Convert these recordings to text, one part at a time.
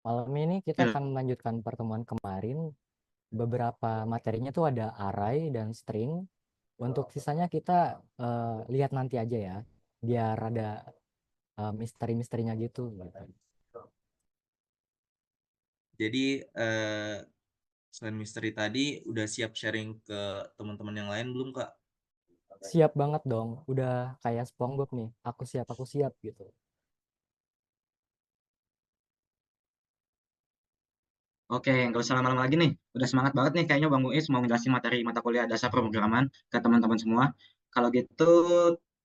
Malam ini kita Ya. akan melanjutkan pertemuan kemarin. Beberapa materinya tuh ada array dan string. Untuk sisanya kita lihat nanti aja ya, biar ada misteri-misterinya gitu. Jadi selain misteri tadi udah siap sharing ke teman-teman yang lain belum Kak? Siap banget dong, udah kayak SpongeBob nih. Aku siap gitu. Oke, nggak usah lama-lama lagi nih. Udah semangat banget nih kayaknya Bang Muiz mau ngejelasin materi mata kuliah dasar pemrograman ke teman-teman semua. Kalau gitu,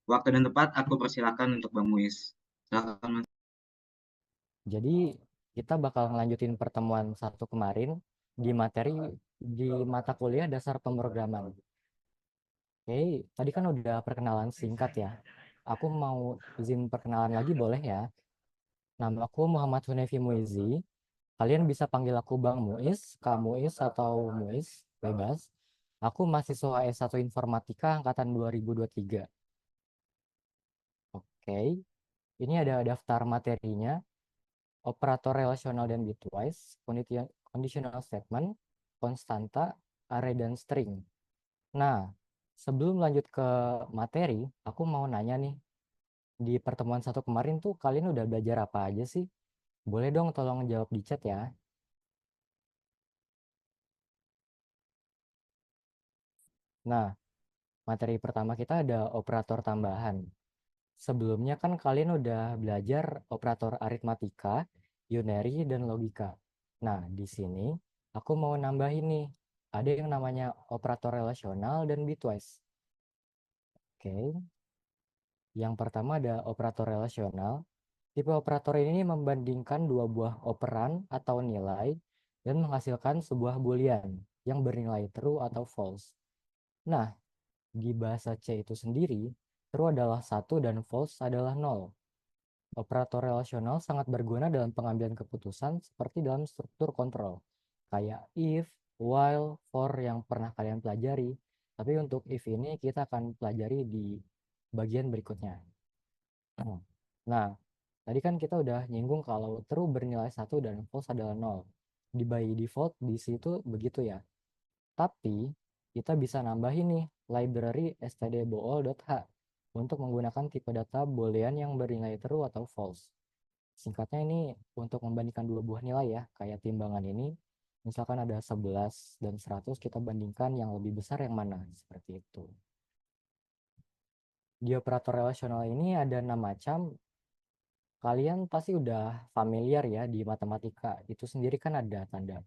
waktu dan tempat aku persilakan untuk Bang Muiz. Silakan, Mas. Jadi kita bakal ngelanjutin pertemuan satu kemarin di materi di mata kuliah dasar pemrograman. Oke, tadi kan udah perkenalan singkat ya. Aku mau izin perkenalan lagi boleh ya? Namaku Muhammad Hunefi Muizi. Kalian bisa panggil aku Bang Muiz, Kak Muiz, atau Muiz, bebas. Aku mahasiswa S1 Informatika angkatan 2023. Oke, ini ada daftar materinya, operator relasional dan bitwise, conditional statement, konstanta, array, dan string. Nah, sebelum lanjut ke materi, aku mau nanya nih, di pertemuan satu kemarin tuh kalian udah belajar apa aja sih? Boleh dong tolong jawab di chat ya. Nah, materi pertama kita ada operator tambahan. Sebelumnya kan kalian udah belajar operator aritmatika, unary, dan logika. Nah, di sini aku mau nambahin nih, ada yang namanya operator relasional dan bitwise. Oke, yang pertama ada operator relasional. Tipe operator ini membandingkan dua buah operan atau nilai dan menghasilkan sebuah boolean yang bernilai true atau false. Nah, di bahasa C itu sendiri, true adalah satu dan false adalah nol. Operator relasional sangat berguna dalam pengambilan keputusan seperti dalam struktur kontrol, kayak if, while, for yang pernah kalian pelajari. Tapi untuk if ini kita akan pelajari di bagian berikutnya. Nah, tadi kan kita udah nyinggung kalau true bernilai satu dan false adalah nol. Di by default di situ begitu ya. Tapi kita bisa nambahin nih library stdbool.h untuk menggunakan tipe data boolean yang bernilai true atau false. Singkatnya ini untuk membandingkan dua buah nilai ya, kayak timbangan ini. Misalkan ada 11 dan 100, kita bandingkan yang lebih besar yang mana, seperti itu. Di operator relasional ini ada 6 macam. Kalian pasti udah familiar ya di matematika. Itu sendiri kan ada tanda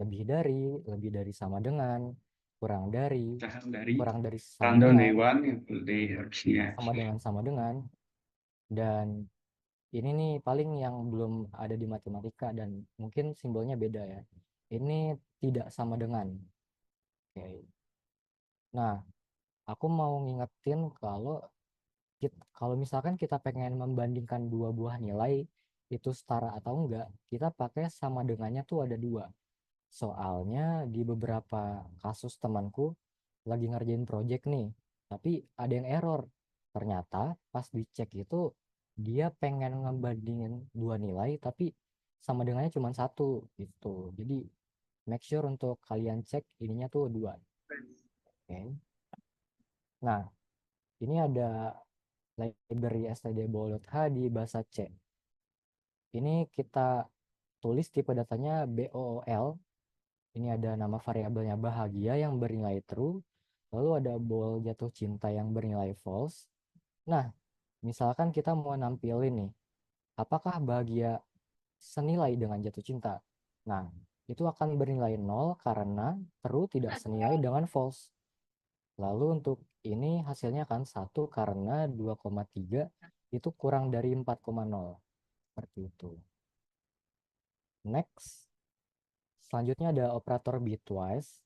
lebih dari sama dengan, kurang dari, Misalkan dari kurang dari sama tanggal dengan, dewan yang di harusnya. sama dengan, dan ini nih paling yang belum ada di matematika dan mungkin simbolnya beda ya. Ini tidak sama dengan. Oke. Nah, aku mau ngingetin kalau misalkan kita pengen membandingkan dua buah nilai itu setara atau enggak, kita pakai sama dengannya tuh ada dua. Soalnya di beberapa kasus temanku lagi ngerjain project nih, tapi ada yang error. Ternyata pas dicek itu dia pengen ngebandingin dua nilai, tapi sama dengannya cuma satu gitu. Jadi make sure untuk kalian cek ininya tuh dua. Oke. Nah, ini ada library stdbool.h di bahasa C. Ini kita tulis tipe datanya BOOL. Ini ada nama variabelnya bahagia yang bernilai true. Lalu ada bool jatuh cinta yang bernilai false. Nah, misalkan kita mau nampilin nih, apakah bahagia senilai dengan jatuh cinta? Nah, itu akan bernilai nol karena true tidak senilai dengan false. Lalu untuk ini hasilnya akan satu karena 2,3 itu kurang dari 4,0. Seperti itu. Next. Selanjutnya ada operator bitwise.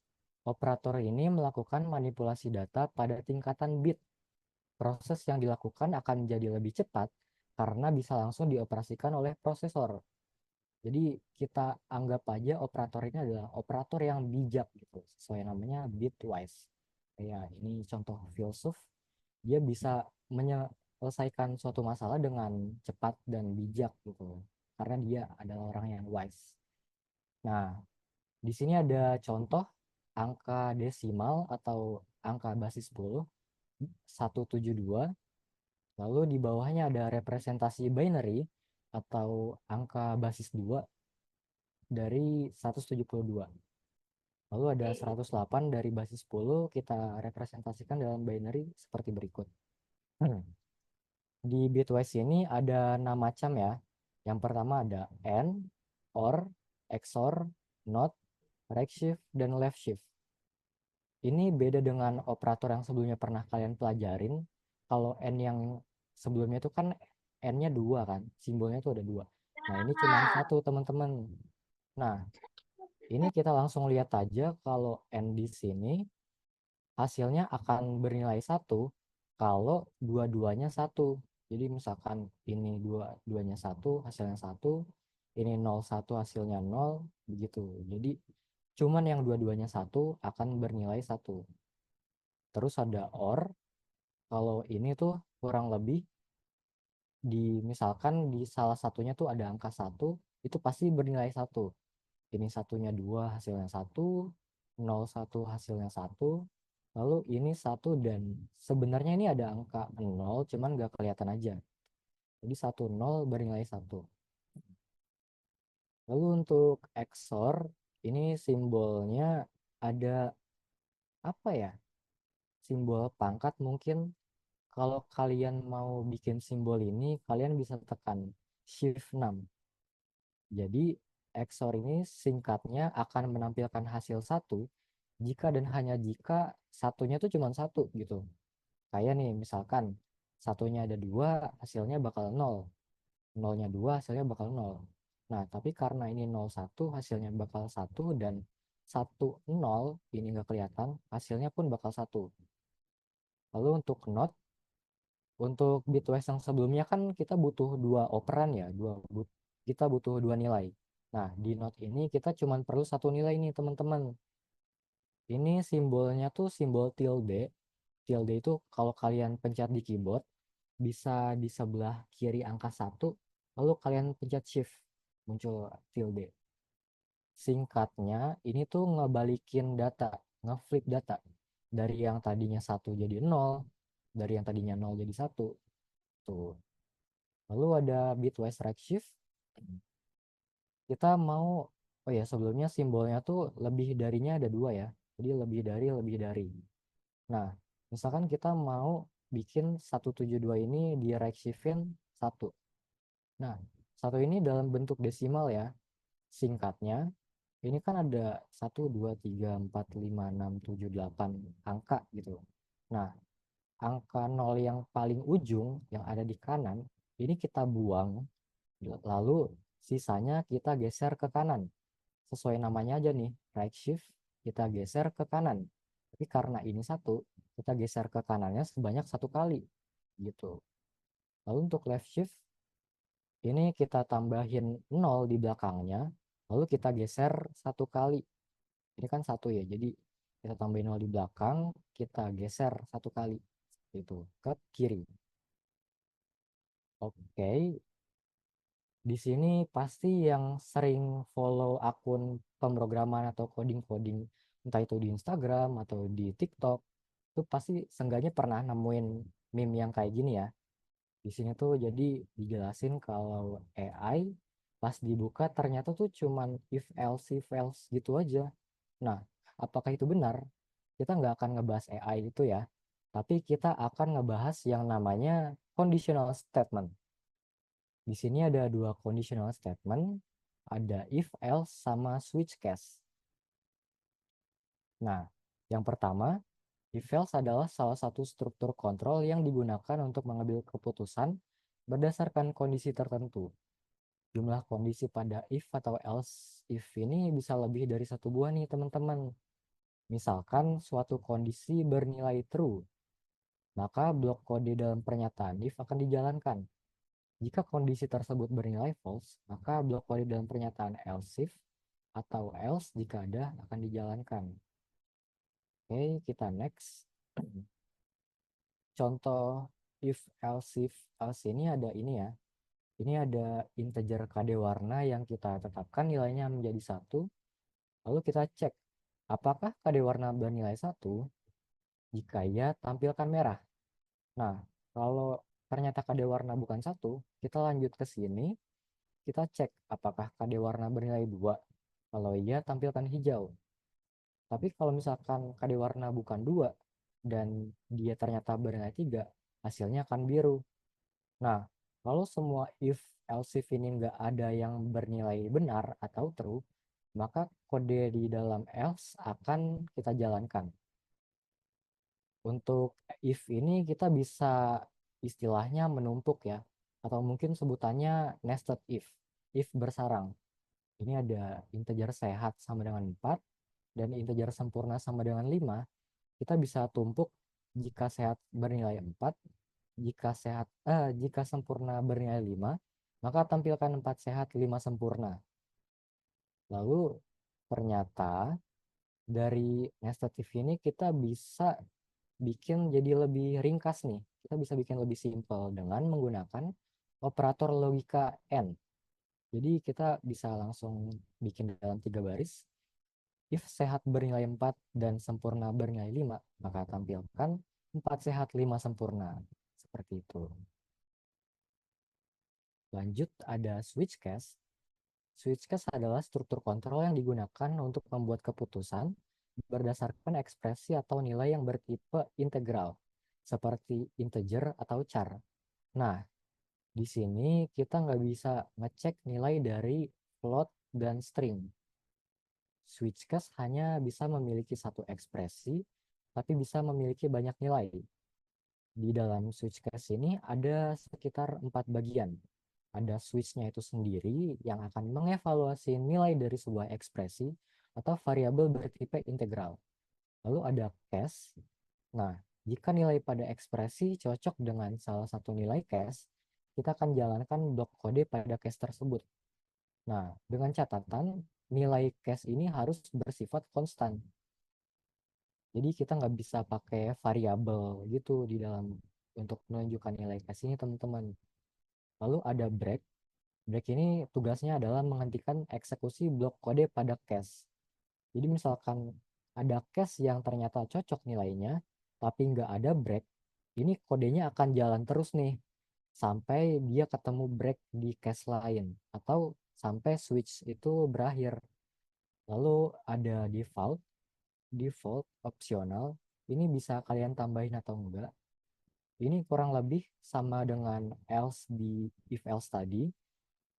Operator ini melakukan manipulasi data pada tingkatan bit. Proses yang dilakukan akan menjadi lebih cepat karena bisa langsung dioperasikan oleh prosesor. Jadi kita anggap aja operator ini adalah operator yang bijak gitu, sesuai namanya bitwise. Ya, ini contoh filsuf. Dia bisa selesaikan suatu masalah dengan cepat dan bijak gitu, karena dia adalah orang yang wise. Nah, di sini ada contoh angka desimal atau angka basis 10, 172. Lalu di bawahnya ada representasi binary atau angka basis 2 dari 172. Lalu ada 108 dari basis 10, kita representasikan dalam binary seperti berikut. Di bitwise ini ada 6 macam ya. Yang pertama ada AND, OR, XOR, NOT, right shift, dan left shift. Ini beda dengan operator yang sebelumnya pernah kalian pelajarin. Kalau N yang sebelumnya itu kan N-nya 2 kan, simbolnya itu ada 2. Nah, ini cuma 1 teman-teman. Nah, ini kita langsung lihat aja kalau N di sini hasilnya akan bernilai 1 kalau dua-duanya 1. Jadi misalkan ini dua-duanya 1, hasilnya 1, ini 01 hasilnya 0, begitu. Jadi cuman yang dua-duanya 1 akan bernilai 1. Terus ada OR, kalau ini tuh kurang lebih misalkan di salah satunya tuh ada angka 1, itu pasti bernilai 1. Ini satunya 2 hasilnya 1, 01 hasilnya 1, lalu ini 1 dan sebenarnya ini ada angka 0 cuman nggak kelihatan aja. Jadi 1, 0 bernilai 1. Lalu untuk XOR ini simbolnya ada apa ya? Simbol pangkat mungkin. Kalau kalian mau bikin simbol ini, kalian bisa tekan Shift 6. Jadi XOR ini singkatnya akan menampilkan hasil 1 jika dan hanya jika satunya tuh cuma 1 gitu. Kayak nih misalkan satunya ada 2, hasilnya bakal 0. 0-nya 2, hasilnya bakal 0. Nah, tapi karena ini 01, hasilnya bakal 1 dan 1, 0 ini nggak kelihatan, hasilnya pun bakal 1. Lalu untuk NOT, untuk bitwise yang sebelumnya kan kita butuh 2 operan ya, kita butuh 2 nilai. Nah, di NOT ini kita cuma perlu 1 nilai nih teman-teman. Ini simbolnya tuh simbol tilde. Tilde itu kalau kalian pencet di keyboard, bisa di sebelah kiri angka 1, lalu kalian pencet shift, muncul tilde. Singkatnya, ini tuh ngebalikin data, ngeflip data. Dari yang tadinya 1 jadi 0, dari yang tadinya 0 jadi 1. Tuh. Lalu ada bitwise right shift. Kita mau, oh ya sebelumnya simbolnya tuh lebih darinya ada 2 ya. Jadi lebih dari. Nah, misalkan kita mau bikin 172 ini di right shiftin 1. Nah, 1 ini dalam bentuk desimal ya. Singkatnya, ini kan ada 1, 2, 3, 4, 5, 6, 7, 8 angka gitu. Nah, angka 0 yang paling ujung yang ada di kanan, ini kita buang, lalu sisanya kita geser ke kanan. Sesuai namanya aja nih, right shift, kita geser ke kanan. Tapi karena ini 1, kita geser ke kanannya sebanyak 1 kali. Gitu. Lalu untuk left shift, ini kita tambahin 0 di belakangnya, lalu kita geser 1 kali. Ini kan 1 ya, jadi kita tambahin 0 di belakang, kita geser 1 kali. Itu ke kiri. Oke. Di sini pasti yang sering follow akun pemrograman atau coding-coding, entah itu di Instagram atau di TikTok, itu pasti seenggaknya pernah nemuin meme yang kayak gini ya. Di sini tuh jadi dijelasin kalau AI pas dibuka ternyata tuh cuman if else gitu aja. Nah, apakah itu benar? Kita nggak akan ngebahas AI itu ya, tapi kita akan ngebahas yang namanya conditional statement. Di sini ada 2 conditional statement, ada if else sama switch case. Nah, yang pertama, if else adalah salah satu struktur kontrol yang digunakan untuk mengambil keputusan berdasarkan kondisi tertentu. Jumlah kondisi pada if atau else if ini bisa lebih dari 1 buah nih teman-teman. Misalkan suatu kondisi bernilai true, maka blok kode dalam pernyataan if akan dijalankan. Jika kondisi tersebut bernilai false, maka blok kode dalam pernyataan else if atau else jika ada akan dijalankan. Oke, kita next. Contoh if else ini ada ini ya. Ini ada integer kode warna yang kita tetapkan nilainya menjadi 1. Lalu kita cek apakah kode warna bernilai 1 jika ia tampilkan merah. Nah, kalau ternyata kode warna bukan 1, kita lanjut ke sini, kita cek apakah kode warna bernilai 2 kalau ia tampilkan hijau. Tapi kalau misalkan kode warna bukan 2 dan dia ternyata bernilai 3, hasilnya akan biru. Nah, kalau semua if else if ini nggak ada yang bernilai benar atau true, maka kode di dalam else akan kita jalankan. Untuk if ini kita bisa istilahnya menumpuk ya, atau mungkin sebutannya nested if bersarang. Ini ada integer sehat sama dengan 4 dan integer sempurna sama dengan 5. Kita bisa tumpuk jika sehat bernilai 4, jika sempurna bernilai 5, maka tampilkan 4 sehat 5 sempurna. Lalu ternyata dari nested if ini kita bisa bikin jadi lebih ringkas nih. Kita bisa bikin lebih simpel dengan menggunakan operator logika AND. Jadi kita bisa langsung bikin dalam 3 baris. If sehat bernilai 4 dan sempurna bernilai 5, maka tampilkan 4 sehat 5 sempurna. Seperti itu. Lanjut ada switch case. Switch case adalah struktur kontrol yang digunakan untuk membuat keputusan berdasarkan ekspresi atau nilai yang bertipe integral, seperti integer atau char. Nah, di sini kita nggak bisa ngecek nilai dari float dan string. Switch case hanya bisa memiliki satu ekspresi, tapi bisa memiliki banyak nilai. Di dalam switch case ini ada sekitar 4 bagian. Ada switch-nya itu sendiri yang akan mengevaluasi nilai dari sebuah ekspresi atau variabel bertipe integral. Lalu ada case. Nah, jika nilai pada ekspresi cocok dengan salah satu nilai case, kita akan jalankan blok kode pada case tersebut. Nah, dengan catatan, nilai case ini harus bersifat konstan. Jadi kita nggak bisa pakai variabel gitu di dalam untuk menunjukkan nilai case ini, teman-teman. Lalu ada break. Break ini tugasnya adalah menghentikan eksekusi blok kode pada case. Jadi misalkan ada case yang ternyata cocok nilainya, tapi nggak ada break, ini kodenya akan jalan terus nih, sampai dia ketemu break di case lain, atau sampai switch itu berakhir. Lalu ada default opsional, ini bisa kalian tambahin atau enggak. Ini kurang lebih sama dengan else di if else tadi.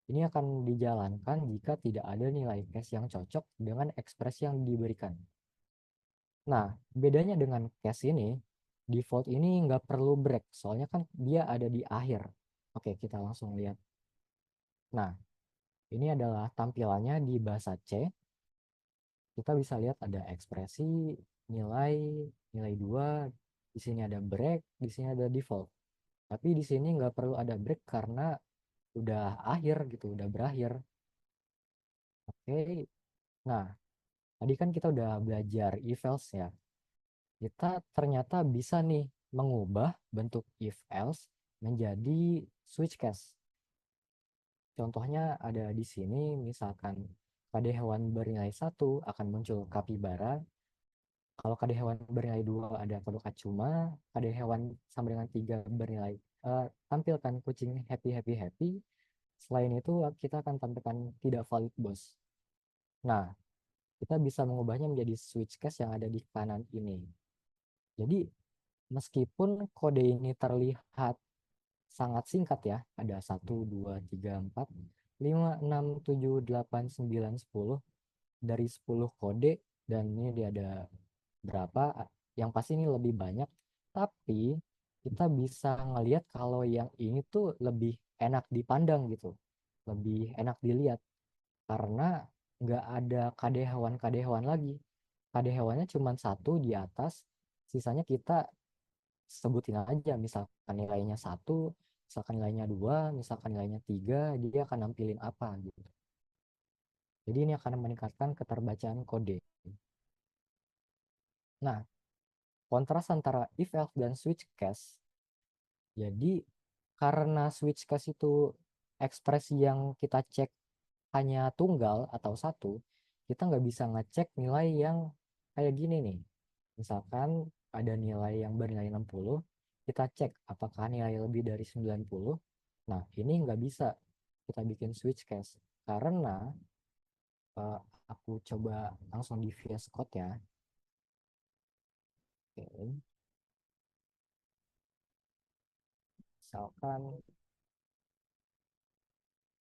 Ini akan dijalankan jika tidak ada nilai case yang cocok dengan ekspresi yang diberikan. Nah, bedanya dengan case ini, default ini nggak perlu break, soalnya kan dia ada di akhir. Oke, kita langsung lihat. Nah, ini adalah tampilannya di bahasa C. Kita bisa lihat ada ekspresi, nilai 2, di sini ada break, di sini ada default. Tapi di sini nggak perlu ada break karena udah akhir gitu, udah berakhir. Oke, nah tadi kan kita udah belajar if else ya. Kita ternyata bisa nih mengubah bentuk if else menjadi switch case. Contohnya ada di sini, misalkan kode hewan bernilai 1 akan muncul kapibara. Kalau kode hewan bernilai 2 ada kodok kacuma, kode hewan sama dengan 3 bernilai tampilkan kucing happy happy happy. Selain itu kita akan tampilkan tidak valid bos. Nah, kita bisa mengubahnya menjadi switch case yang ada di kanan ini. Jadi meskipun kode ini terlihat sangat singkat ya, ada 1, 2, 3, 4, 5, 6, 7, 8, 9, 10 dari 10 kode, dan ini dia ada berapa, yang pasti ini lebih banyak, tapi kita bisa ngelihat kalau yang ini tuh lebih enak dipandang gitu, lebih enak dilihat karena nggak ada kade hewan lagi. Kade hewannya cuma 1 di atas, sisanya kita sebutin aja, misalkan nilainya 1, misalkan nilainya 2, misalkan nilainya 3, dia akan nampilin apa gitu. Jadi ini akan meningkatkan keterbacaan kode. Nah, kontras antara if else dan switch case Jadi karena switch case itu ekspresi yang kita cek hanya tunggal atau satu, kita nggak bisa ngecek nilai yang kayak gini nih. Misalkan ada nilai yang bernilai 60, kita cek apakah nilai lebih dari 90. Nah, ini nggak bisa kita bikin switch case karena aku coba langsung di VS Code ya. Oke. Misalkan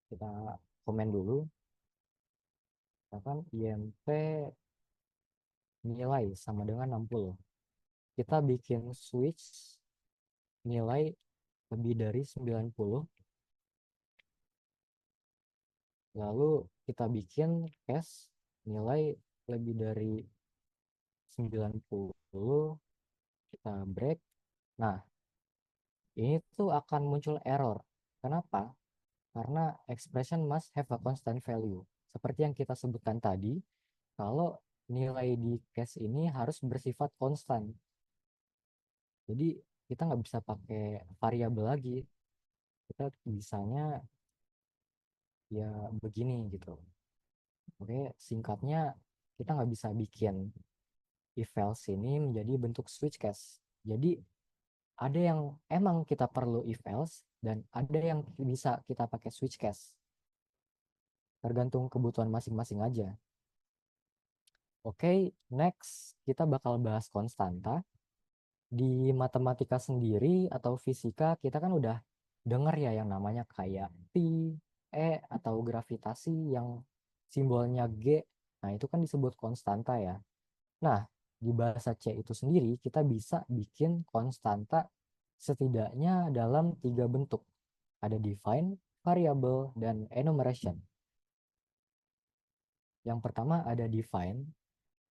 kita komen dulu, misalkan IMP nilai sama dengan 60. Kita bikin switch nilai lebih dari 90, lalu kita bikin case nilai lebih dari 90, kita break. Nah, ini tuh akan muncul error. Kenapa? Karena expression must have a constant value. Seperti yang kita sebutkan tadi, kalau nilai di case ini harus bersifat konstan. Jadi kita nggak bisa pakai variabel lagi. Kita bisanya ya begini gitu. Oke, singkatnya kita nggak bisa bikin if else ini menjadi bentuk switch case. Jadi ada yang emang kita perlu if else dan ada yang bisa kita pakai switch case. Tergantung kebutuhan masing-masing aja. Oke, next kita bakal bahas konstanta. Di matematika sendiri atau fisika kita kan udah dengar ya yang namanya kayak pi, e atau gravitasi yang simbolnya G. Nah, itu kan disebut konstanta ya. Nah, di bahasa C itu sendiri kita bisa bikin konstanta setidaknya dalam 3 bentuk. Ada define, variable, dan enumeration. Yang pertama ada define.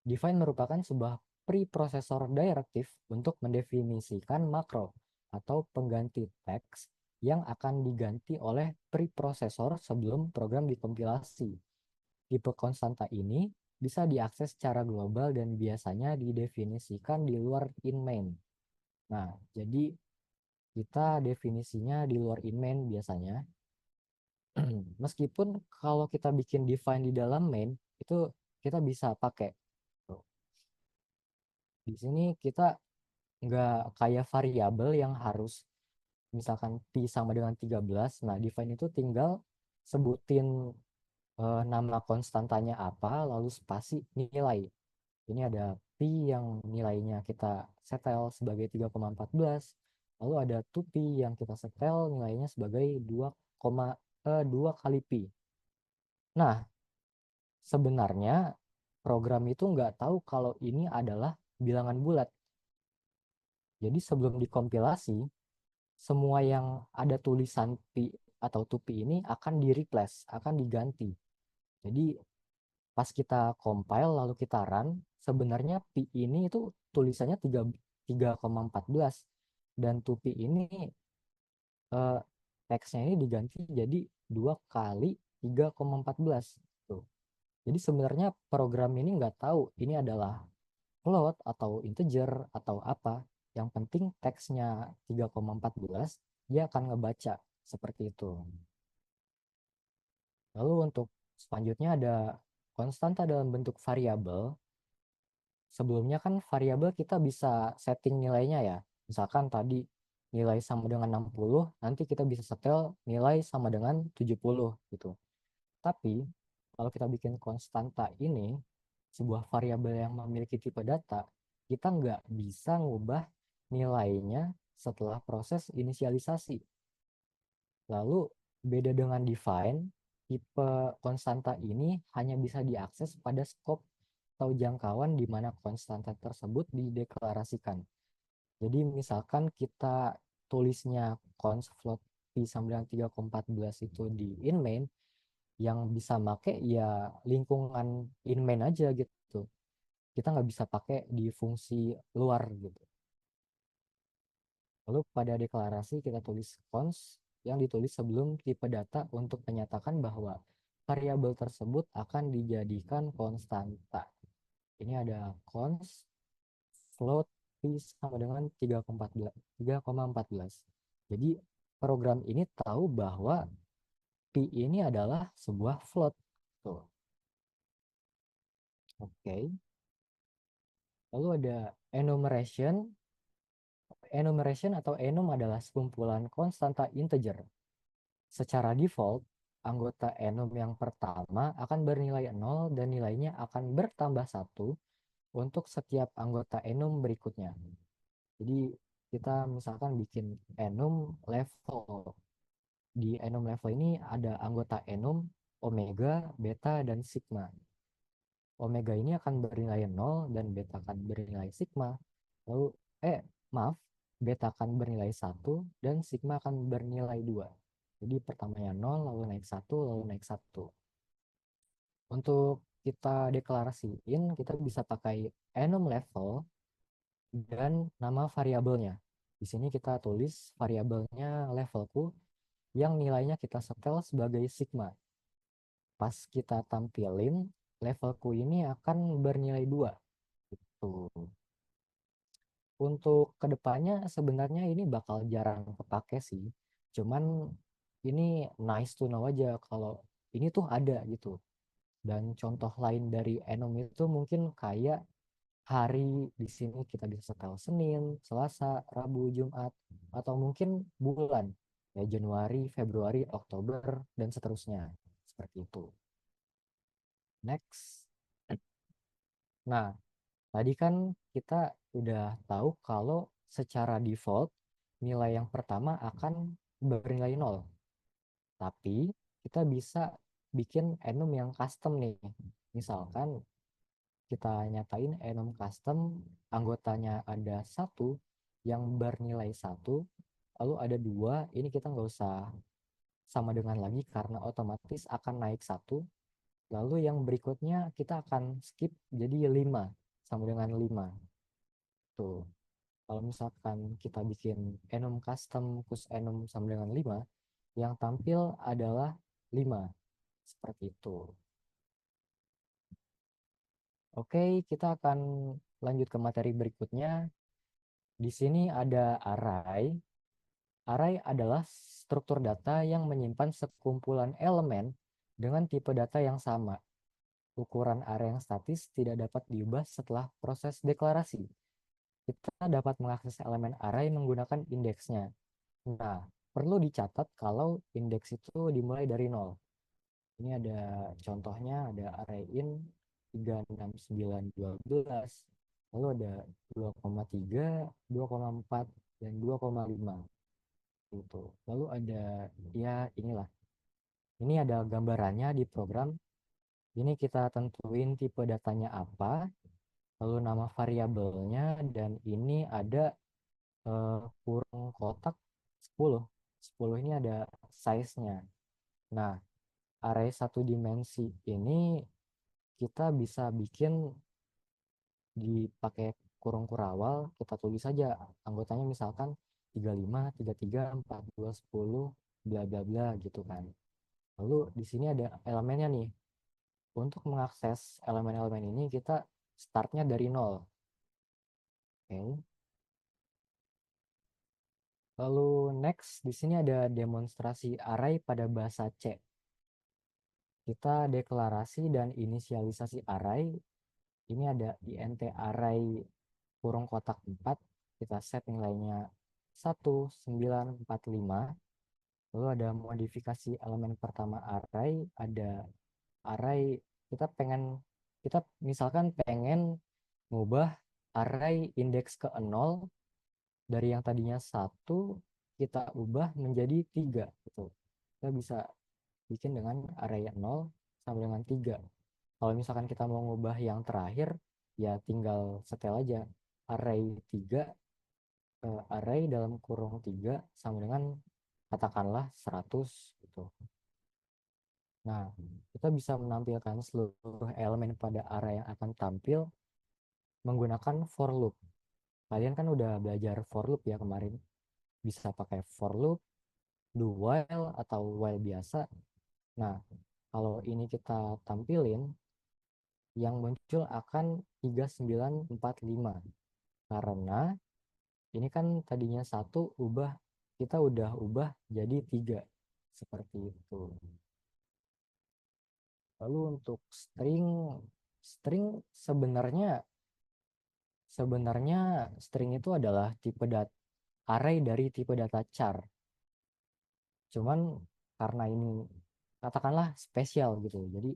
Define merupakan sebuah preprosesor direktif untuk mendefinisikan makro atau pengganti teks yang akan diganti oleh preprosesor sebelum program dikompilasi. Tipe konstanta ini bisa diakses secara global dan biasanya didefinisikan di luar in main. Nah, jadi kita definisinya di luar in main biasanya. Meskipun kalau kita bikin define di dalam main, itu kita bisa pakai. Di sini kita nggak kayak variabel yang harus misalkan pi sama dengan 13. Nah, define itu tinggal sebutin nama konstantanya apa, lalu spasi nilai. Ini ada pi yang nilainya kita setel sebagai 3,14, lalu ada 2pi yang kita setel nilainya sebagai 2 kali pi. Nah, sebenarnya program itu nggak tahu kalau ini adalah bilangan bulat. Jadi sebelum dikompilasi, semua yang ada tulisan pi atau 2pi ini akan di-replace, akan diganti. Jadi pas kita compile lalu kita run, sebenarnya pi ini itu tulisannya 3,14 dan 2pi ini teksnya ini diganti jadi 2 kali 3,14 tuh. Jadi sebenarnya program ini nggak tahu ini adalah float atau integer atau apa. Yang penting teksnya 3,14 dia akan ngebaca seperti itu. Lalu untuk selanjutnya ada konstanta dalam bentuk variabel. Sebelumnya kan variabel kita bisa setting nilainya ya. Misalkan tadi nilai sama dengan 60, nanti kita bisa setel nilai sama dengan 70 gitu. Tapi kalau kita bikin konstanta ini, sebuah variabel yang memiliki tipe data, kita nggak bisa ngubah nilainya setelah proses inisialisasi. Lalu beda dengan define, tipe konstanta ini hanya bisa diakses pada scope atau jangkauan di mana konstanta tersebut dideklarasikan. Jadi misalkan kita tulisnya const float pi sama dengan 3,14 itu di in main, yang bisa make ya lingkungan in main aja gitu. Kita nggak bisa pakai di fungsi luar gitu. Lalu pada deklarasi kita tulis const yang ditulis sebelum tipe data untuk menyatakan bahwa variabel tersebut akan dijadikan konstanta. Ini ada const float pi sama dengan 3,14. Jadi program ini tahu bahwa P ini adalah sebuah float. Tuh. Oke. Lalu ada enumeration. Enumeration atau enum adalah sekumpulan konstanta integer. Secara default, anggota enum yang pertama akan bernilai 0 dan nilainya akan bertambah 1 untuk setiap anggota enum berikutnya. Jadi kita misalkan bikin enum level. Di enum level ini ada anggota enum, omega, beta, dan sigma. Omega ini akan bernilai 0 dan beta akan bernilai sigma. Lalu, beta akan bernilai 1 dan sigma akan bernilai 2. Jadi pertamanya 0, lalu naik 1, lalu naik 1. Untuk kita deklarasiin, kita bisa pakai enum level dan nama variabelnya. Di sini kita tulis variabelnya levelku yang nilainya kita setel sebagai sigma. Pas kita tampilin, levelku ini akan bernilai 2. Gitu. Untuk kedepannya sebenarnya ini bakal jarang kepake sih. Cuman ini nice to know aja kalau ini tuh ada gitu. Dan contoh lain dari enum itu mungkin kayak hari di sini kita bisa setel Senin, Selasa, Rabu, Jumat, atau mungkin bulan ya Januari, Februari, Oktober dan seterusnya seperti itu. Next. Nah, tadi kan kita udah tahu kalau secara default nilai yang pertama akan bernilai 0. Tapi kita bisa bikin enum yang custom nih. Misalkan kita nyatain enum custom, anggotanya ada 1 yang bernilai 1, lalu ada 2, ini kita nggak usah sama dengan lagi karena otomatis akan naik 1. Lalu yang berikutnya kita akan skip jadi 5, sama dengan 5. Tuh. Kalau misalkan kita bikin enum custom kus enum sama dengan 5, yang tampil adalah 5. Seperti itu. Oke, kita akan lanjut ke materi berikutnya. Di sini ada array. Array adalah struktur data yang menyimpan sekumpulan elemen dengan tipe data yang sama. Ukuran array yang statis tidak dapat diubah setelah proses deklarasi. Kita dapat mengakses elemen array menggunakan indeksnya. Nah, perlu dicatat kalau indeks itu dimulai dari 0. Ini ada contohnya, ada array in 3, 6, 9, 12. Lalu ada 2,3, 2,4, dan 2,5. Gitu. Lalu ada, ya inilah. Ini ada gambarannya di program. Ini kita tentuin tipe datanya apa, lalu nama variabelnya, dan ini ada kurung kotak 10. 10 ini ada size-nya. Nah, array 1 dimensi ini kita bisa bikin dipakai kurung kurawal, kita tulis saja anggotanya misalkan 35, 33, 42, 10, bla bla bla gitu kan. Lalu di sini ada elemennya nih. Untuk mengakses elemen-elemen ini kita startnya dari 0. Oke. Lalu next di sini ada demonstrasi array pada bahasa C. Kita deklarasi dan inisialisasi array. Ini ada int array kurung kotak 4. Kita set nilainya 1945. Lalu ada modifikasi elemen pertama array. Ada array kita misalkan pengen ngubah array indeks ke 0 dari yang tadinya 1 kita ubah menjadi 3 gitu. Kita bisa bikin dengan array 0 sama dengan 3. Kalau misalkan kita mau ngubah yang terakhir, ya tinggal setel aja array 3 array dalam kurung 3 sama dengan katakanlah 100 gitu. Nah, kita bisa menampilkan seluruh elemen pada array yang akan tampil menggunakan for loop. Kalian kan udah belajar for loop ya kemarin. Bisa pakai for loop, do while, atau while biasa. Nah, kalau ini kita tampilin, yang muncul akan 3945. Karena ini kan tadinya 1 ubah kita udah ubah jadi 3 seperti itu. Lalu untuk string sebenarnya string itu adalah tipe array dari tipe data char. Cuman karena ini katakanlah spesial gitu. Jadi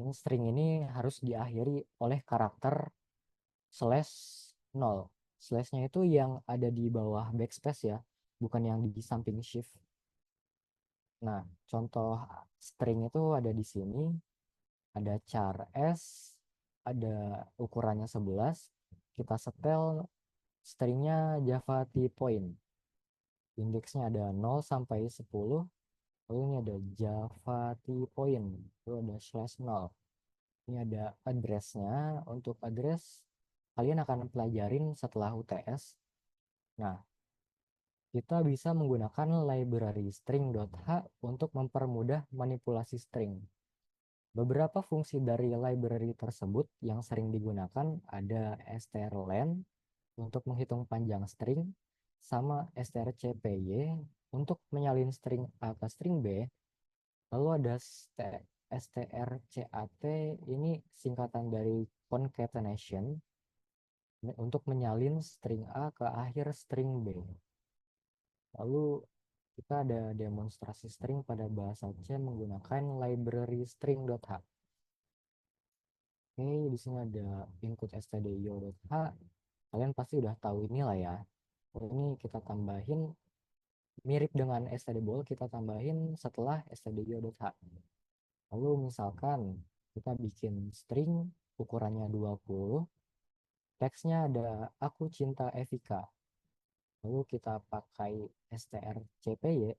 ini string ini harus diakhiri oleh karakter /0. Slashnya itu yang ada di bawah backspace ya, bukan yang di samping shift. Nah, contoh string itu ada di sini. Ada char s, ada ukurannya 11. Kita setel stringnya Java T-point. Indeksnya ada 0 sampai 10. Lalu ini ada Java T-point. Lalu ada /0. Ini ada address-nya. Untuk address kalian akan pelajarin setelah UTS. Nah, kita bisa menggunakan library string.h untuk mempermudah manipulasi string. Beberapa fungsi dari library tersebut yang sering digunakan ada strlen untuk menghitung panjang string, sama strcpy untuk menyalin string A ke string B. Lalu ada strcat, ini singkatan dari concatenation untuk menyalin string A ke akhir string B. Lalu kita ada demonstrasi string pada bahasa C menggunakan library string.h. Oke, di sini ada input stdio.h. Kalian pasti udah tahu inilah ya. Ini kita tambahin mirip dengan stdball, kita tambahin setelah stdio.h. Lalu misalkan kita bikin string ukurannya 20, teksnya ada aku cinta Evika. Lalu kita pakai strcpy,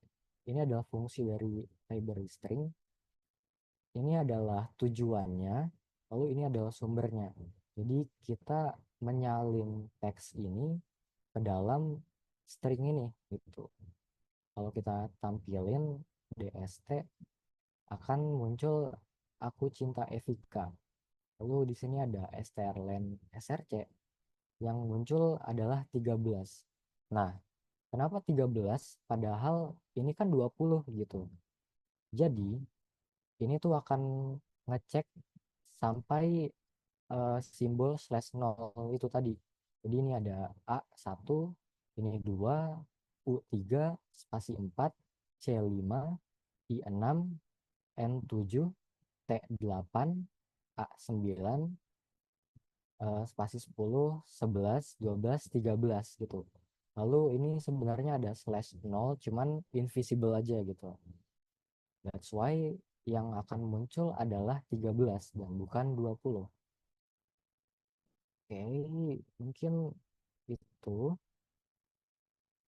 ini adalah fungsi dari library string. Ini adalah tujuannya, lalu ini adalah sumbernya. Jadi kita menyalin teks ini ke dalam string ini gitu. Kalau kita tampilin dst akan muncul aku cinta Evika. Lalu di sini ada strlen src yang muncul adalah 13. Nah, kenapa 13? Padahal ini kan 20 gitu. Jadi ini tuh akan ngecek sampai simbol /0 itu tadi. Jadi ini ada A1, ini 2, U3, spasi 4, C5, I6, N7, T8, A9, spasi 10, 11, 12, 13 gitu. Lalu ini sebenarnya ada /0 cuman invisible aja gitu. That's why yang akan muncul adalah 13 dan bukan 20. Oke, mungkin itu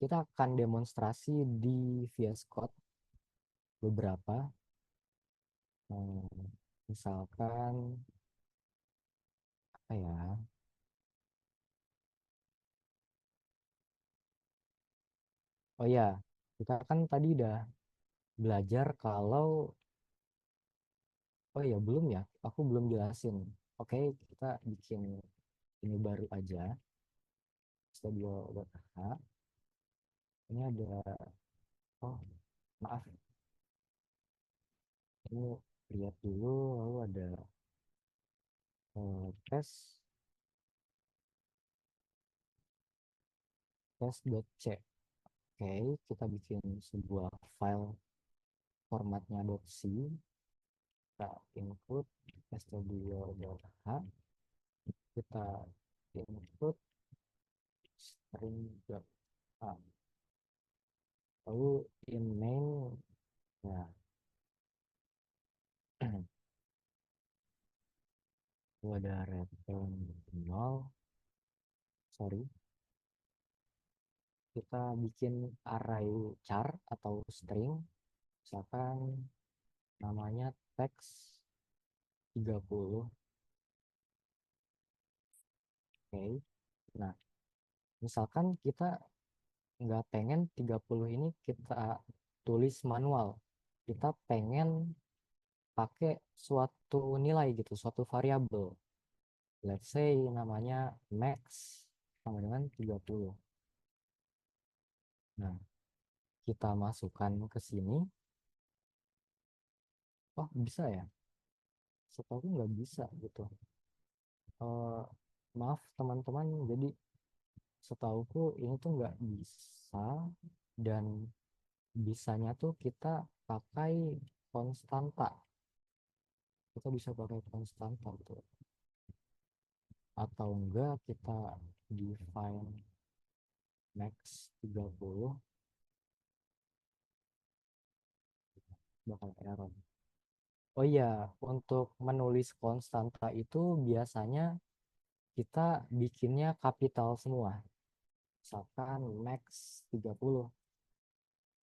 kita akan demonstrasi di VS Code beberapa. Misalkan apa ya? Oh ya, kita kan tadi udah belajar kalau oh ya belum ya, aku belum jelasin. Oke, kita bikin ini baru aja. Studio.h. Ini ada oh maaf. Ini lihat dulu lalu ada test.c. Oke, kita bikin sebuah file formatnya .c. Kita input studio.h. Kita input string.h. Lalu in main ya itu ada return 0. Sorry. Kita bikin array char atau string. Misalkan namanya text 30. Oke. Nah, misalkan kita nggak pengen 30 ini kita tulis manual. Kita pengen pakai suatu nilai gitu, suatu variabel. Let's say namanya max sama dengan 30. Nah, kita masukkan ke sini. Oh, bisa ya? Setahu nggak bisa gitu. Maaf teman-teman, jadi setahuku ini tuh nggak bisa, dan bisanya tuh kita pakai konstanta. Kita bisa pakai konstanta gitu. Atau enggak kita define max 30, bakal error. Oh iya, untuk menulis konstanta itu biasanya kita bikinnya kapital semua. Misalkan max 30.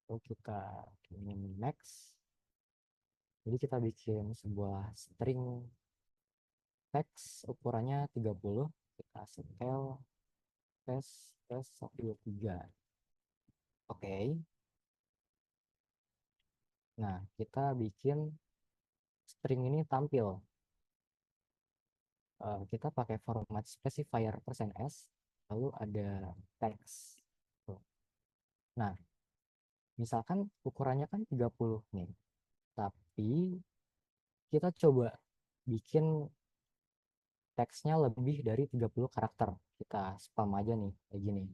Lalu kita ingin max. Jadi kita bikin sebuah string text ukurannya 30. Kita scale test 1, 2, 3. Oke. Nah, kita bikin string ini tampil. Kita pakai format specifier %s, lalu ada text. Nah, misalkan ukurannya kan 30 nih, tapi kita coba bikin teksnya lebih dari 30 karakter. Kita spam aja nih, kayak gini.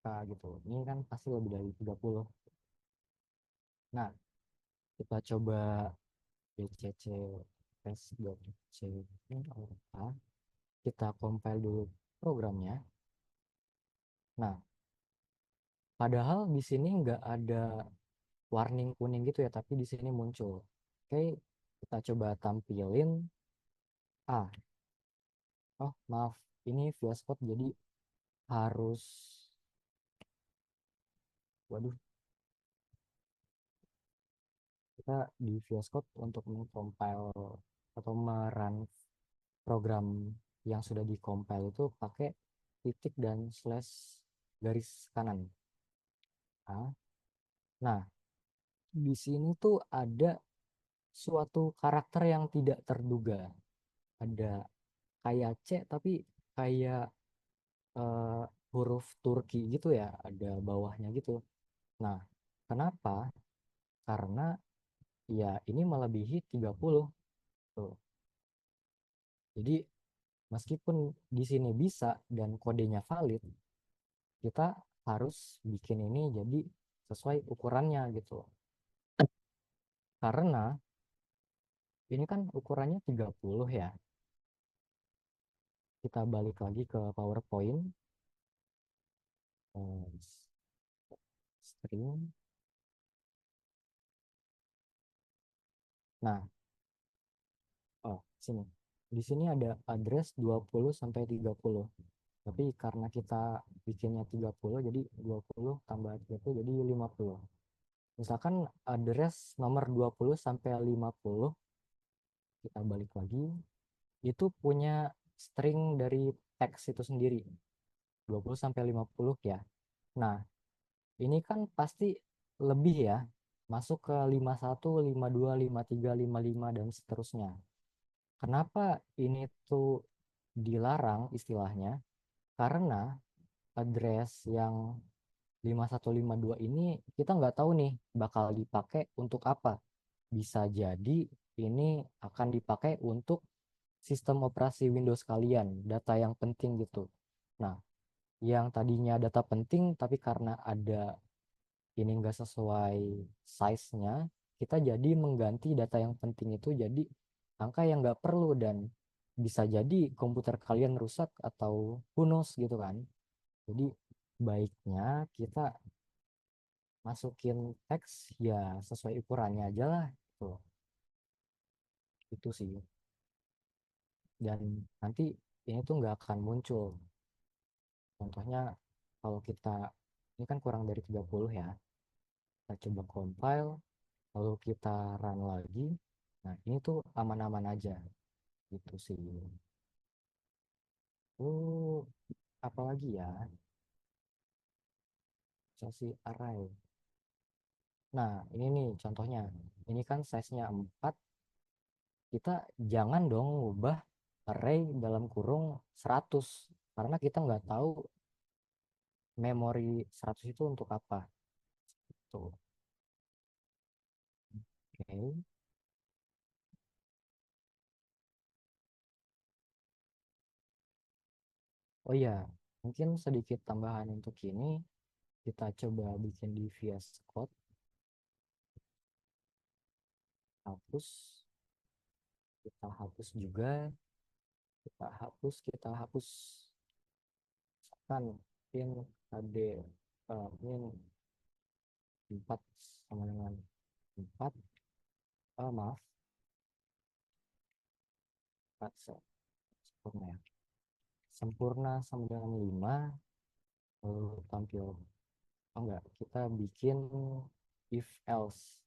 Nah, gitu. Ini kan pasti lebih dari 30. Nah, kita coba bcc test.c ini apa. Kita compile dulu programnya. Nah, padahal di sini nggak ada warning kuning gitu ya, tapi di sini muncul. Oke, kita coba tampilin. Oh maaf, ini VS Code jadi harus, waduh, kita di VS Code untuk mengcompile atau merun program yang sudah dikompil itu pakai titik dan slash garis kanan. Nah, di sini tuh ada suatu karakter yang tidak terduga. Ada kayak C tapi kayak huruf Turki gitu ya, ada bawahnya gitu. Nah, kenapa? Karena ya ini melebihi 30 tuh. Jadi meskipun di sini bisa dan kodenya valid, kita harus bikin ini jadi sesuai ukurannya gitu. Karena ini kan ukurannya 30 ya. Kita balik lagi ke PowerPoint. String. Nah, sini. Di sini ada address 20 sampai 30. Tapi karena kita bikinnya 30, jadi 20 tambah 30 jadi 50. Misalkan address nomor 20 sampai 50, kita balik lagi, itu punya string dari teks itu sendiri, 20 sampai 50 ya. Nah, ini kan pasti lebih ya, masuk ke 51, 52, 53, 55, dan seterusnya. Kenapa ini tuh dilarang istilahnya? Karena address yang 5152 ini kita nggak tahu nih bakal dipakai untuk apa. Bisa jadi ini akan dipakai untuk sistem operasi Windows kalian, data yang penting gitu. Nah, yang tadinya data penting tapi karena ada ini nggak sesuai size-nya, kita jadi mengganti data yang penting itu jadi angka yang nggak perlu, dan bisa jadi komputer kalian rusak atau who knows gitu kan. Jadi baiknya kita masukin teks ya sesuai ukurannya aja lah gitu. Itu sih. Dan nanti ini tuh nggak akan muncul. Contohnya kalau kita, ini kan kurang dari 30 ya. Kita coba compile, lalu kita run lagi. Nah, ini tuh aman-aman aja. Gitu sih. Apalagi ya? Sesi array. Nah, ini nih contohnya. Ini kan size-nya 4. Kita jangan dong ubah array dalam kurung 100, karena kita nggak tahu memori 100 itu untuk apa. Tuh. Oke. Oh iya, mungkin sedikit tambahan untuk ini, kita coba bikin di VS Code, hapus, kita hapus juga, kita hapus, kan pin HD min 4 sama dengan 4, maaf, 4 sempurna ya. Sempurna sama dengan 5, lalu tampil. Oh enggak, kita bikin if else.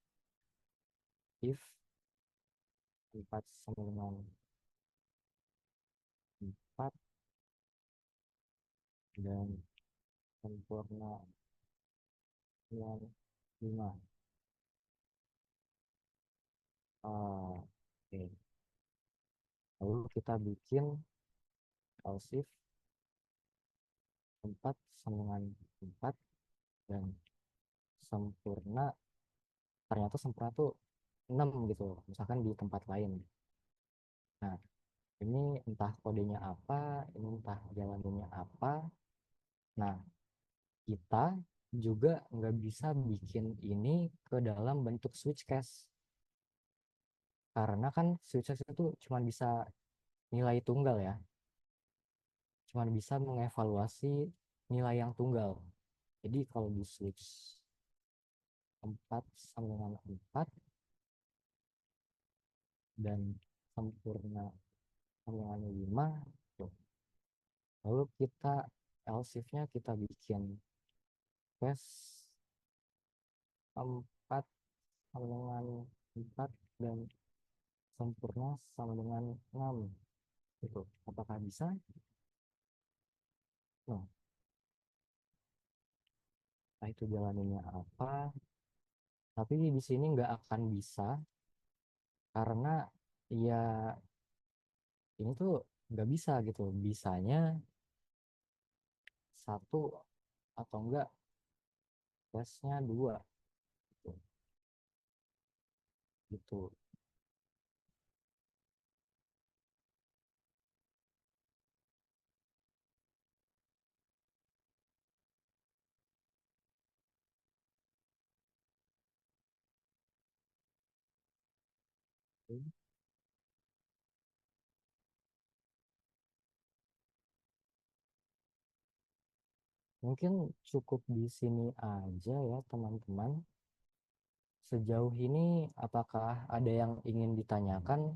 If 4 sama dengan 4 dan sempurna dengan 5. Oke. Lalu kita bikin else if 4 sama dengan 4 dan sempurna, ternyata sempurna tuh 6 gitu, misalkan di tempat lain. Nah, ini entah kodenya apa, ini entah jalannya apa. Nah, kita juga nggak bisa bikin ini ke dalam bentuk switch case, karena kan switch case itu cuma bisa nilai tunggal ya, cuma bisa mengevaluasi nilai yang tunggal. Jadi kalau di switch 4 sama dengan 4 dan sempurna sama dengan 5, lalu kita else if-nya kita bikin case 4 sama dengan 4 dan sempurna sama dengan 6 gitu. Apakah bisa? Nah, itu jalannya apa, tapi di sini nggak akan bisa karena ya ini tuh nggak bisa gitu, bisanya 1 atau enggak tesnya 2 gitu. Gitu. Mungkin cukup di sini aja ya teman-teman. Sejauh ini apakah ada yang ingin ditanyakan?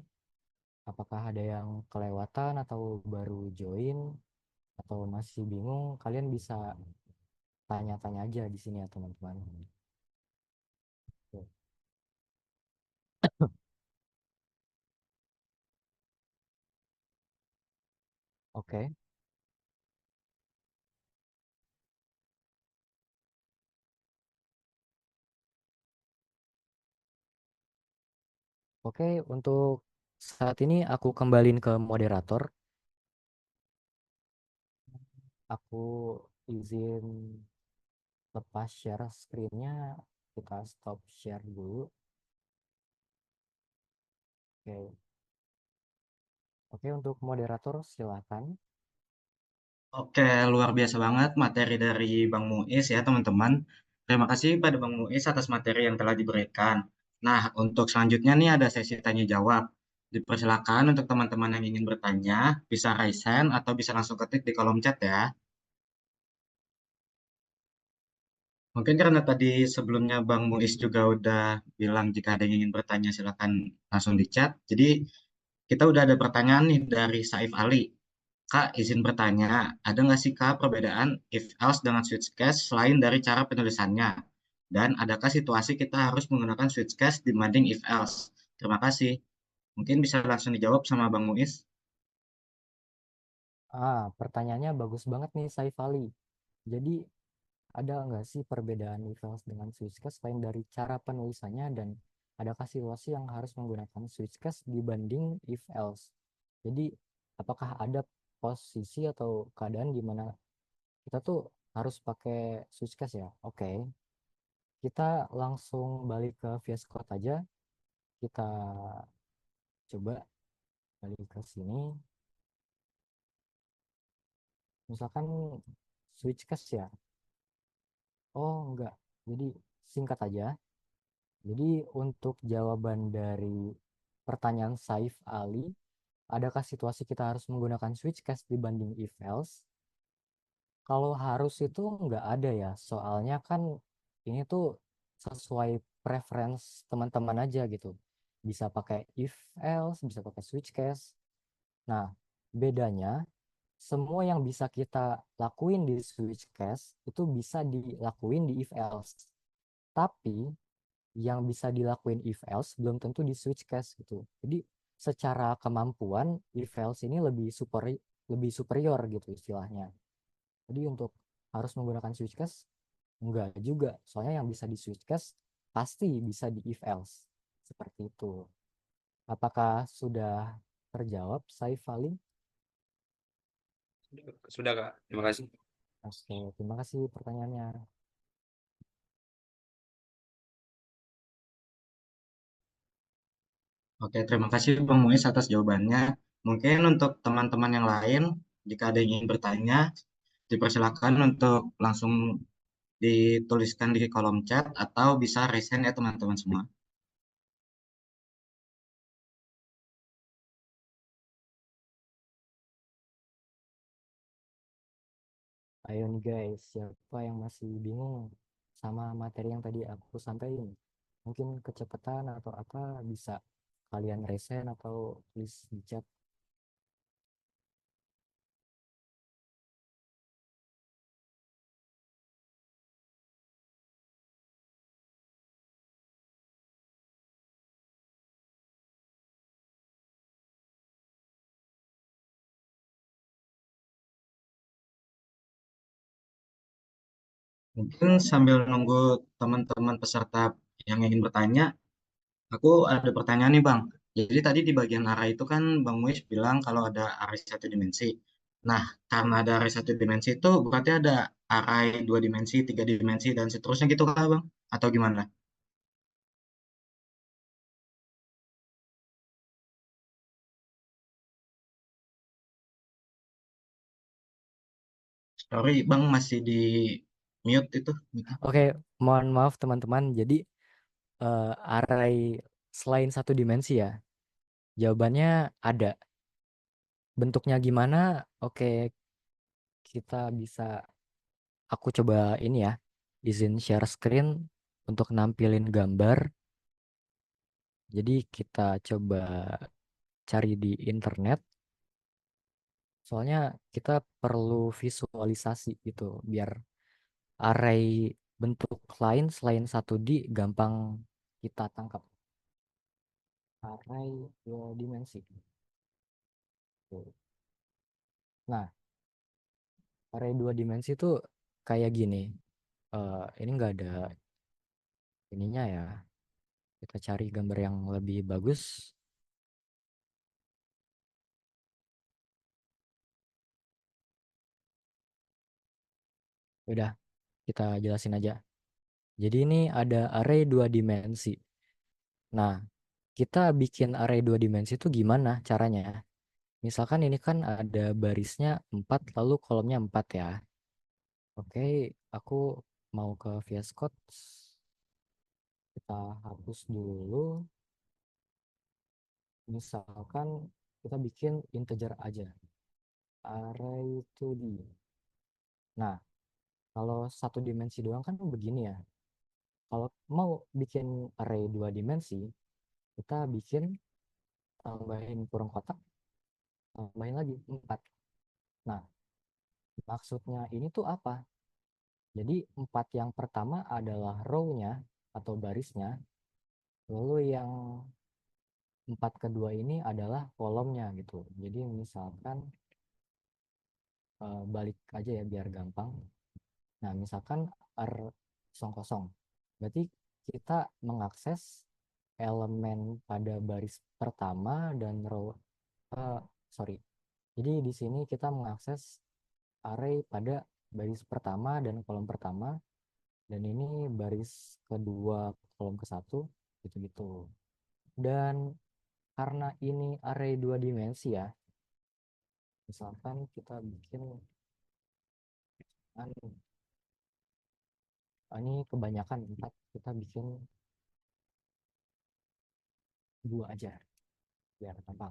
Apakah ada yang kelewatan atau baru join atau masih bingung? Kalian bisa tanya-tanya aja di sini ya teman-teman. Oke. Oke, untuk saat ini aku kembaliin ke moderator. Aku izin lepas share screen-nya, kita stop share dulu. Oke. Oke, untuk moderator silakan. Oke, luar biasa banget materi dari Bang Muiz ya teman-teman. Terima kasih pada Bang Muiz atas materi yang telah diberikan. Nah, untuk selanjutnya nih ada sesi tanya jawab. Dipersilakan untuk teman-teman yang ingin bertanya, bisa raise hand atau bisa langsung ketik di kolom chat ya. Mungkin karena tadi sebelumnya Bang Muiz juga udah bilang jika ada yang ingin bertanya silakan langsung di chat. Jadi kita udah ada pertanyaan nih dari Saif Ali. Kak, izin bertanya, ada nggak sih Kak perbedaan if else dengan switch case selain dari cara penulisannya? Dan adakah situasi kita harus menggunakan switch case dibanding if else? Terima kasih. Mungkin bisa langsung dijawab sama Bang Muiz. Pertanyaannya bagus banget nih Saifali. Jadi ada nggak sih perbedaan if else dengan switch case selain dari cara penulisannya, dan adakah situasi yang harus menggunakan switch case dibanding if else? Jadi apakah ada posisi atau keadaan di mana kita tuh harus pakai switch case ya? Oke. kita langsung balik ke VS Code aja. Kita coba balik ke sini. Misalkan switch case ya. Oh, enggak. Jadi singkat aja. Jadi untuk jawaban dari pertanyaan Saif Ali, adakah situasi kita harus menggunakan switch case dibanding if else? Kalau harus itu nggak ada ya, soalnya kan ini tuh sesuai preference teman-teman aja gitu. Bisa pakai if else, bisa pakai switch case. Nah, bedanya semua yang bisa kita lakuin di switch case itu bisa dilakuin di if else. Tapi yang bisa dilakuin if else belum tentu di switch case gitu. Jadi secara kemampuan if else ini lebih superior gitu istilahnya. Jadi untuk harus menggunakan switch case enggak juga. Soalnya yang bisa di switch case pasti bisa di if else. Seperti itu. Apakah sudah terjawab, Saif Ali? Sudah, Kak. Terima kasih. Oke, terima kasih pertanyaannya. Oke, terima kasih Bang Muiz atas jawabannya. Mungkin untuk teman-teman yang lain, jika ada yang ingin bertanya, dipersilakan untuk langsung dituliskan di kolom chat atau bisa raise hand ya teman-teman semua. Ayo nih guys, siapa yang masih bingung sama materi yang tadi aku sampaikan? Mungkin kecepatan atau apa bisa kalian resen atau tulis di chat. Mungkin sambil nunggu teman-teman peserta yang ingin bertanya, aku ada pertanyaan nih Bang. Jadi tadi di bagian arah itu kan Bang Muiz bilang kalau ada array satu dimensi. Nah, karena ada array satu dimensi itu berarti ada array dua dimensi, tiga dimensi, dan seterusnya gitu kah Bang? Atau gimana? Sorry Bang, masih di mute itu. Oke, mohon maaf teman-teman. Jadi array selain satu dimensi ya, jawabannya ada. Bentuknya gimana? Oke, kita bisa, aku coba ini ya, izin share screen untuk nampilin gambar. Jadi kita coba cari di internet. Soalnya kita perlu visualisasi gitu, biar array bentuk lain selain 1D gampang kita tangkap. Array dua dimensi. Tuh. Nah, array dua dimensi itu kayak gini. Ini enggak ada ininya ya. Kita cari gambar yang lebih bagus. Udah, kita jelasin aja. Jadi ini ada array dua dimensi. Nah, kita bikin array dua dimensi itu gimana caranya? Misalkan ini kan ada barisnya 4 lalu kolomnya 4 ya. Oke, aku mau ke VS Code. Kita hapus dulu. Misalkan kita bikin integer aja. Array 2D. Nah, kalau satu dimensi doang kan begini ya. Kalau mau bikin array dua dimensi, kita bikin tambahin kurung kotak, tambahin lagi 4. Nah, maksudnya ini tuh apa? Jadi 4 yang pertama adalah row-nya atau barisnya, lalu yang 4 kedua ini adalah kolomnya gitu. Jadi misalkan balik aja ya biar gampang. Nah, misalkan R00. Berarti kita mengakses elemen pada baris pertama dan row sorry. Jadi di sini kita mengakses array pada baris pertama dan kolom pertama Dan ini baris kedua kolom ke satu gitu-gitu. Dan karena ini array 2 dimensi ya, misalkan kita bikin ini kebanyakan 4, kita bikin 2 aja biar gampang.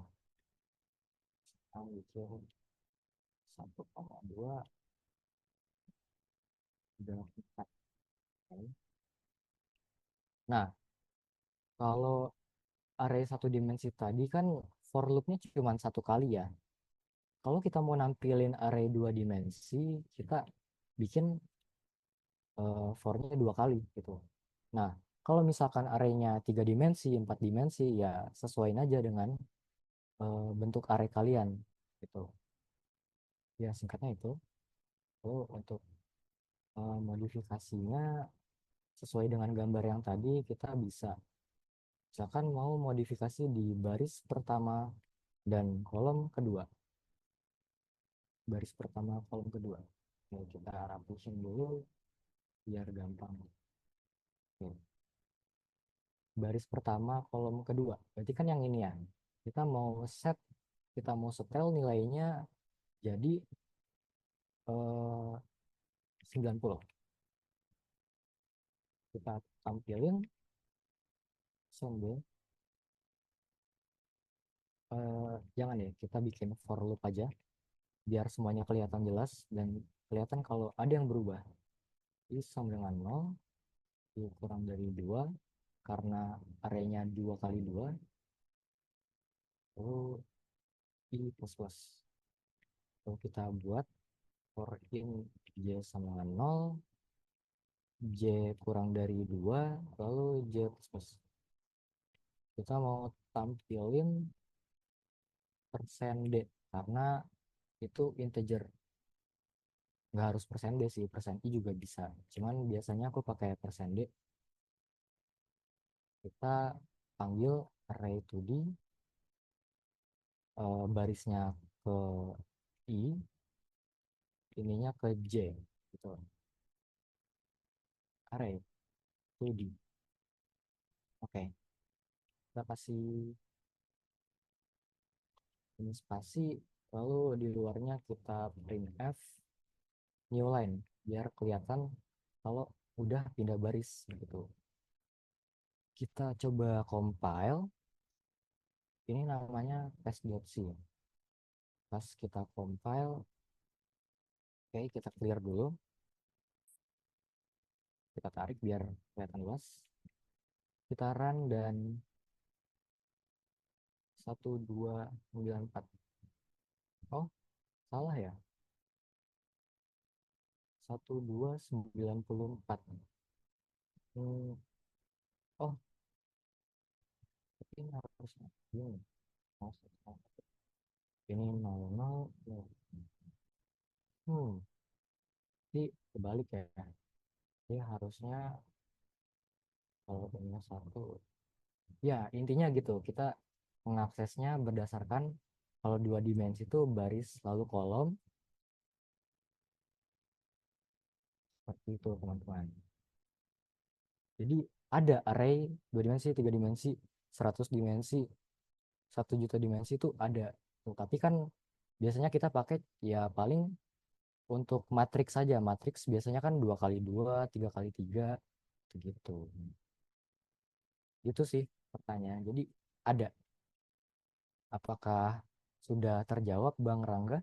Kita bikin 1,2 dan 4. Nah, kalau array 1 dimensi tadi kan for loopnya cuma 1 kali ya. Kalau kita mau nampilin array 2 dimensi, kita bikin for-nya 2 kali gitu. Nah, kalau misalkan arraynya 3 dimensi, 4 dimensi, ya sesuaiin aja dengan bentuk array kalian gitu. Ya singkatnya itu. Lalu untuk modifikasinya sesuai dengan gambar yang tadi, kita bisa misalkan mau modifikasi di baris pertama dan kolom kedua. Baris pertama, kolom kedua. Oke, kita rapihin dulu biar gampang. Oke. Baris pertama, kolom kedua. Berarti kan yang ini ya. Kita mau setel nilainya jadi 90. Kita tampilin sambil jangan ya, kita bikin for loop aja biar semuanya kelihatan jelas dan kelihatan kalau ada yang berubah. I sama dengan 0, I kurang dari 2 karena arraynya 2 kali 2, lalu I plus plus. Lalu kita buat for in J sama dengan 0, J kurang dari 2, lalu J plus plus. Kita mau tampilin persen D karena itu integer. Nggak harus persen D sih, persen I juga bisa. Cuman biasanya aku pakai persen D. Kita panggil array 2D, barisnya ke I, ininya ke J gitu. Array 2D. Oke. Kita kasih ini spasi, lalu di luarnya kita printf new line biar kelihatan kalau udah pindah baris gitu. Kita coba compile. Ini namanya test.c. Pas kita compile, oke, kita clear dulu. Kita tarik biar kelihatan luas. Kita run dan 1294. Oh, salah ya. 1294. Oh, ini harusnya ini. Ini 00. Ini kebalik ya. Ini harusnya kalau ini 1. Ya, intinya gitu. Kita mengaksesnya berdasarkan kalau 2 dimensi itu baris lalu kolom. Seperti itu, teman-teman. Jadi ada array 2 dimensi, 3 dimensi, 100 dimensi, 1 juta dimensi itu ada. Tuh, tapi kan biasanya kita pakai ya paling untuk matriks saja. Matriks biasanya kan 2 kali 2, 3 kali 3 gitu. Itu sih pertanyaan. Jadi ada. Apakah sudah terjawab, Bang Rangga?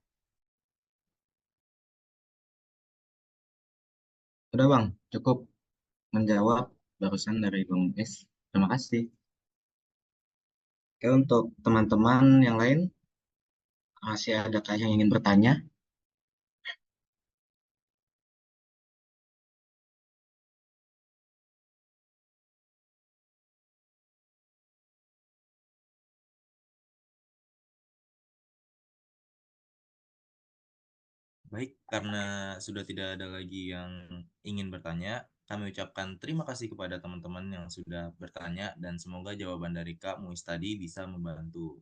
Sudah Bang, cukup menjawab barusan dari Bang Is. Terima kasih. Oke, untuk teman-teman yang lain, masih adakah yang ingin bertanya? Baik, karena sudah tidak ada lagi yang ingin bertanya, kami ucapkan terima kasih kepada teman-teman yang sudah bertanya dan semoga jawaban dari Kak Muis tadi bisa membantu.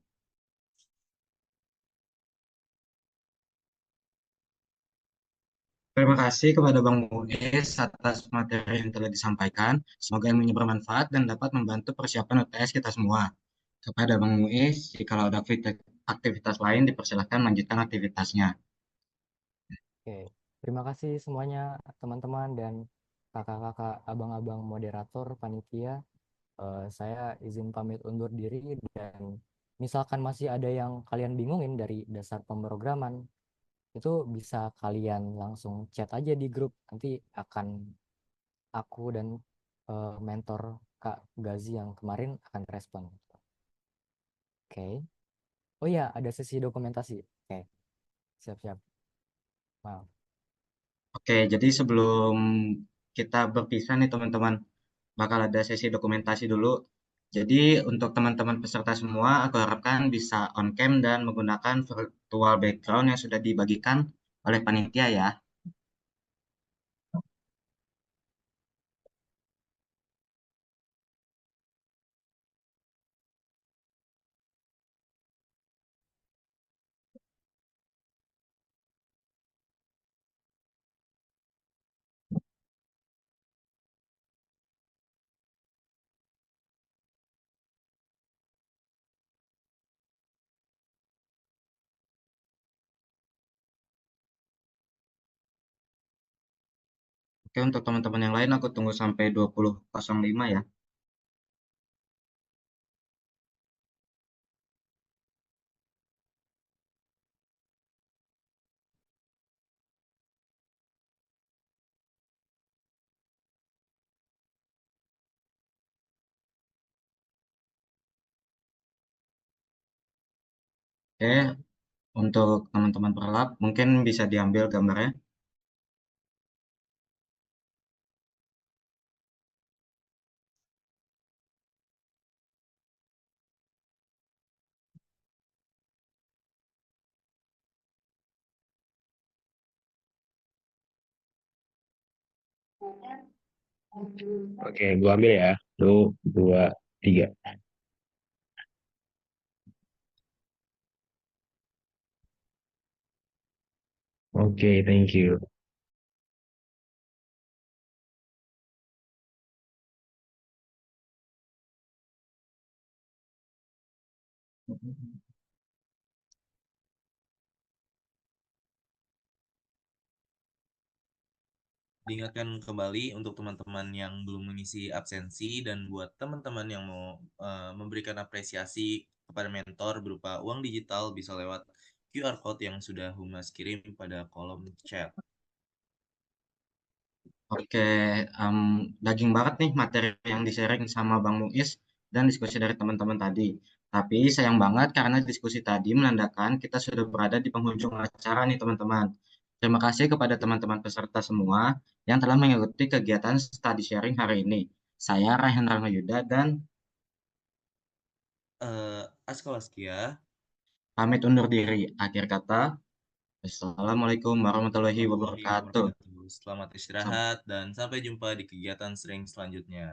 Terima kasih kepada Bang Muiz atas materi yang telah disampaikan. Semoga ilmunya bermanfaat dan dapat membantu persiapan UTS kita semua. Kepada Bang Muiz, jika ada aktivitas lain, dipersilakan lanjutkan aktivitasnya. Oke, terima kasih semuanya teman-teman dan kakak-kakak, abang-abang moderator, panitia. Saya izin pamit undur diri dan misalkan masih ada yang kalian bingungin dari dasar pemrograman, itu bisa kalian langsung chat aja di grup. Nanti akan aku dan mentor Kak Gazi yang kemarin akan respon. Oke. Oh iya, ada sesi dokumentasi. Oke, siap-siap. Maaf. Oke, jadi sebelum kita berpisah nih teman-teman, bakal ada sesi dokumentasi dulu. Jadi untuk teman-teman peserta semua, aku harapkan bisa on cam dan menggunakan virtual background yang sudah dibagikan oleh panitia ya. Oke, untuk teman-teman yang lain aku tunggu sampai 20.05 ya. Oke, untuk teman-teman perlap, mungkin bisa diambil gambarnya. Oke, gua ambil ya. 2, 3. Oke, thank you. Diingatkan kembali untuk teman-teman yang belum mengisi absensi dan buat teman-teman yang mau memberikan apresiasi kepada mentor berupa uang digital bisa lewat QR code yang sudah Humas kirim pada kolom chat. Oke, daging banget nih materi yang di-sharing sama Bang Muiz dan diskusi dari teman-teman tadi. Tapi sayang banget karena diskusi tadi menandakan kita sudah berada di penghujung acara nih teman-teman. Terima kasih kepada teman-teman peserta semua yang telah mengikuti kegiatan study sharing hari ini. Saya Raihan Ramayuda dan Askolaskia, pamit undur diri. Akhir kata, Assalamualaikum warahmatullahi warahmatullahi wabarakatuh. wabarakatuh. Selamat istirahat dan sampai jumpa di kegiatan sering selanjutnya.